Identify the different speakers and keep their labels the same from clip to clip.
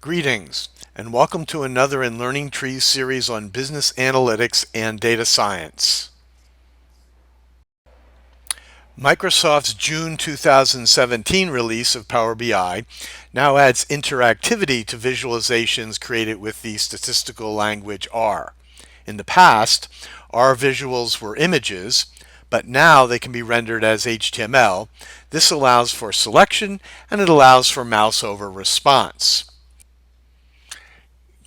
Speaker 1: Greetings, and welcome to another in Learning Trees series on business analytics and data science. Microsoft's June 2017 release of Power BI now adds interactivity to visualizations created with the statistical language R. In the past, R visuals were images, but now they can be rendered as HTML. This allows for selection and it allows for mouse over response.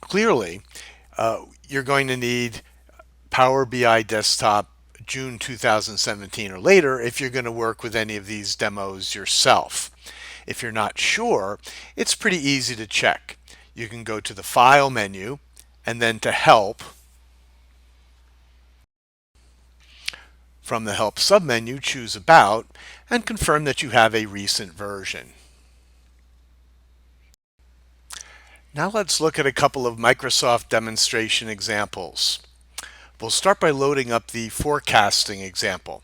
Speaker 1: Clearly, you're going to need Power BI Desktop June 2017 or later if you're going to work with any of these demos yourself. If you're not sure, it's pretty easy to check. You can go to the File menu and then to Help. From the Help submenu, choose About and confirm that you have a recent version. Now let's look at a couple of Microsoft demonstration examples. We'll start by loading up the forecasting example.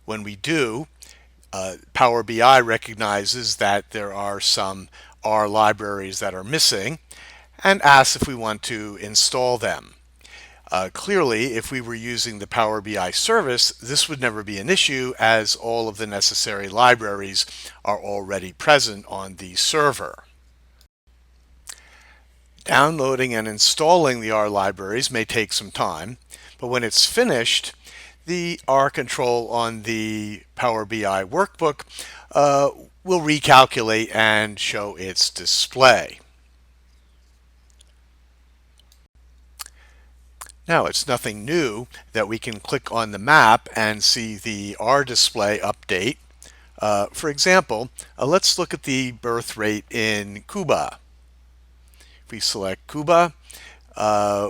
Speaker 1: When we do, Power BI recognizes that there are some R libraries that are missing and asks if we want to install them. Clearly, if we were using the Power BI service, this would never be an issue as all of the necessary libraries are already present on the server. Downloading and installing the R libraries may take some time, but when it's finished, the R control on the Power BI workbook will recalculate and show its display. Now, it's nothing new that we can click on the map and see the R display update. For example, let's look at the birth rate in Cuba. If we select Cuba,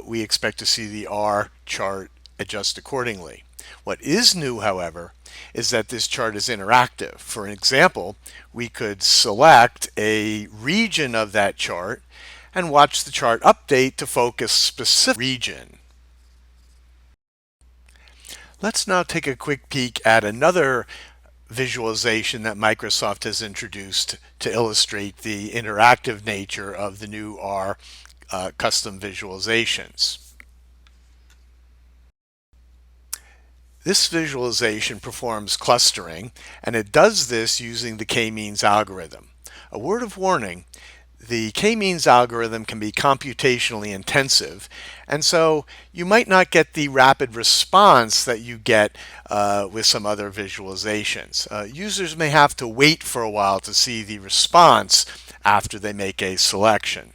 Speaker 1: we expect to see the R chart adjust accordingly. What is new, however, is that this chart is interactive. For example, we could select a region of that chart and watch the chart update to focus specific region. Let's now take a quick peek at another visualization that Microsoft has introduced to illustrate the interactive nature of the new R custom visualizations. This visualization performs clustering, and it does this using the k-means algorithm. A word of warning, the k-means algorithm can be computationally intensive, and so you might not get the rapid response that you get with some other visualizations. Users may have to wait for a while to see the response after they make a selection.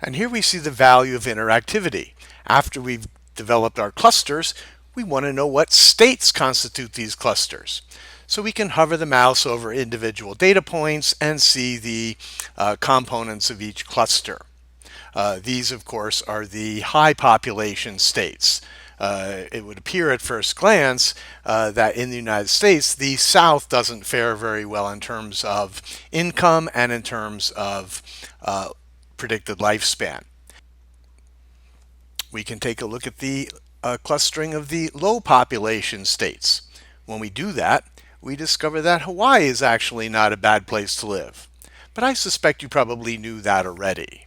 Speaker 1: And here we see the value of interactivity. After we've developed our clusters, we want to know what states constitute these clusters. So we can hover the mouse over individual data points and see the components of each cluster. These, of course, are the high population states. It would appear at first glance that in the United States, the South doesn't fare very well in terms of income and in terms of predicted lifespan. We can take a look at the clustering of the low population states. When we do that, we discover that Hawaii is actually not a bad place to live. But I suspect you probably knew that already.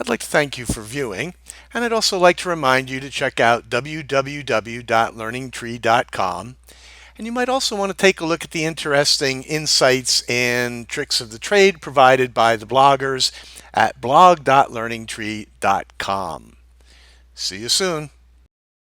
Speaker 1: I'd like to thank you for viewing, and I'd also like to remind you to check out www.learningtree.com. And you might also want to take a look at the interesting insights and tricks of the trade provided by the bloggers at blog.learningtree.com. See you soon.